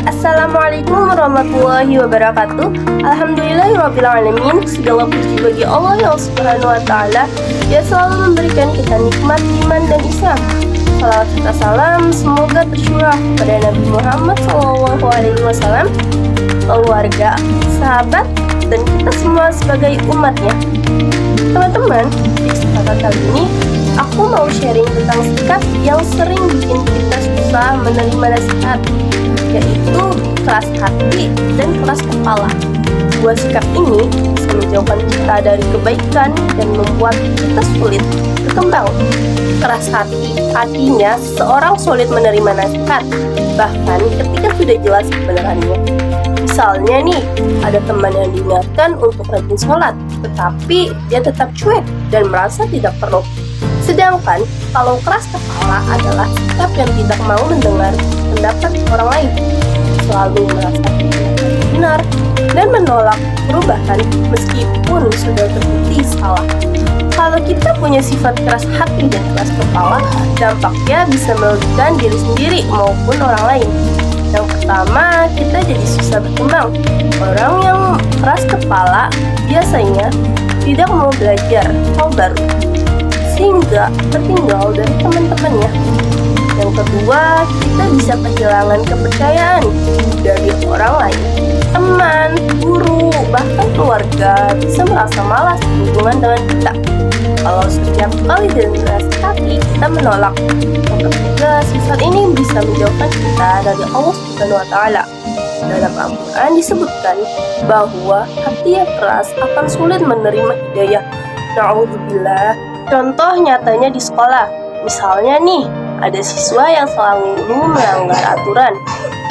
Assalamualaikum warahmatullahi wabarakatuh. Alhamdulillahirrabbilalamin. Segala puji bagi Allah yang subhanahu wa ta'ala, yang selalu memberikan kita nikmat iman dan Islam. Salawat serta salam semoga tercurah kepada Nabi Muhammad SAW, keluarga, sahabat, dan kita semua sebagai umatnya. Teman-teman, di kesempatan kali ini aku mau sharing tentang sikap yang sering bikin kita susah menerima nasihat, yaitu keras hati dan keras kepala. Dua sikap ini bisa menjauhkan kita dari kebaikan dan membuat kita sulit berkembang. Keras hati artinya seorang sulit menerima nasihat, bahkan ketika sudah jelas kebenarannya. Misalnya nih, ada teman yang diingatkan untuk rajin sholat, tetapi dia tetap cuek dan merasa tidak perlu. Sedangkan kalau keras kepala adalah sikap yang tidak mau mendengar pendapat orang lain, selalu merasa tidak benar dan menolak perubahan meskipun sudah terbukti salah. Kalau kita punya sifat keras hati dan keras kepala, dampaknya bisa merugikan diri sendiri maupun orang lain. Yang pertama, kita jadi susah berkembang. Orang yang keras kepala biasanya tidak mau belajar hal baru, sehingga tertinggal dari teman-temannya. Yang kedua, kita bisa kehilangan kepercayaan dari orang lain. Teman, guru, bahkan keluarga bisa merasa malas berhubungan dengan kita kalau setiap kali dinasihati kita menolak. Yang ketiga, sifat ini bisa menjauhkan kita dari Allah Subhanahu wa ta'ala. Dalam Al-Quran disebutkan bahwa hati yang keras akan sulit menerima hidayah. Na'udzubillah. Contoh nyatanya di sekolah, misalnya nih, ada siswa yang selalu melanggar aturan.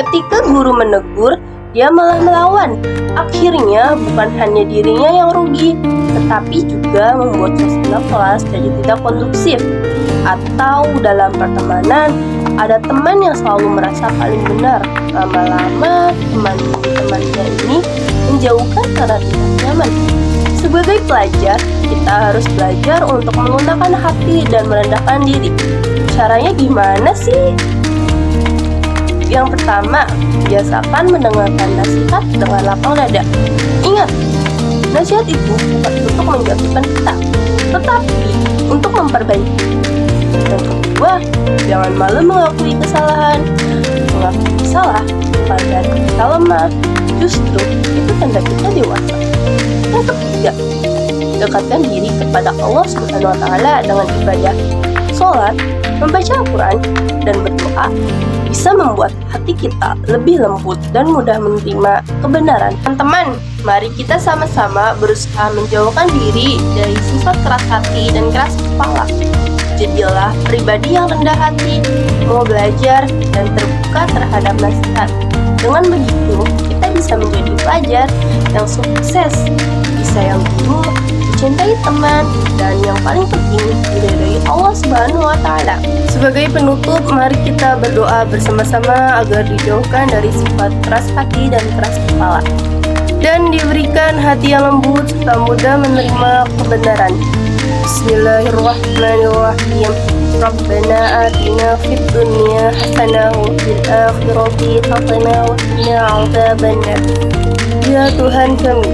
Ketika guru menegur, dia malah melawan. Akhirnya bukan hanya dirinya yang rugi, tetapi juga membuat suasana kelas jadi tidak kondusif. Atau dalam pertemanan, ada teman yang selalu merasa paling benar. Lama-lama teman-temannya ini menjauhkan karena tidak nyaman. Sebagai pelajar, kita harus belajar untuk menggunakan hati dan merendahkan diri. Caranya gimana sih? Yang pertama, biasakan mendengarkan nasihat dengan lapang dada. Ingat, nasihat itu bukan untuk menjatuhkan kita, tetapi untuk memperbaiki. Yang kedua, jangan malu mengakui kesalahan. Mengakui salah bukan berarti kita lemah, justru itu tanda kita dewasa. Yang ketiga, dekatkan diri kepada Allah Subhanahu wa ta'ala dengan ibadah. Sholat, membaca Al-Quran, dan berdoa bisa membuat hati kita lebih lembut dan mudah menerima kebenaran. Teman-teman, mari kita sama-sama berusaha menjauhkan diri dari sifat keras hati dan keras kepala. Jadilah pribadi yang rendah hati, mau belajar, dan terbuka terhadap nasihat. Dengan begitu, kita bisa menjadi pelajar yang sukses, bisa yang guru, dicintai teman, dan yang paling penting diridhoi Allah Subhanahu wa ta'ala. Sebagai penutup, mari kita berdoa bersama-sama agar dijauhkan dari sifat keras hati dan keras kepala, dan diberikan hati yang lembut serta mudah menerima kebenaran. Bismillahirrahmanirrahim. Rabbana atina fid dunya hasanah wa fil akhirati hasanah wa qina adzabannar. Ya Tuhan kami,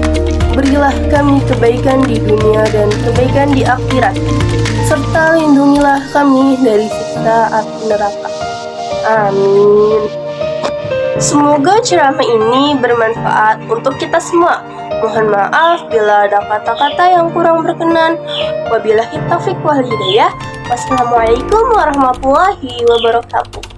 berilah kami kebaikan di dunia dan kebaikan di akhirat, serta lindungilah kami dari siksa api neraka. Amin. Semoga ceramah ini bermanfaat untuk kita semua. Mohon maaf bila ada kata-kata yang kurang berkenan. Wabillahi taufiq wal hidayah. Wassalamualaikum warahmatullahi wabarakatuh.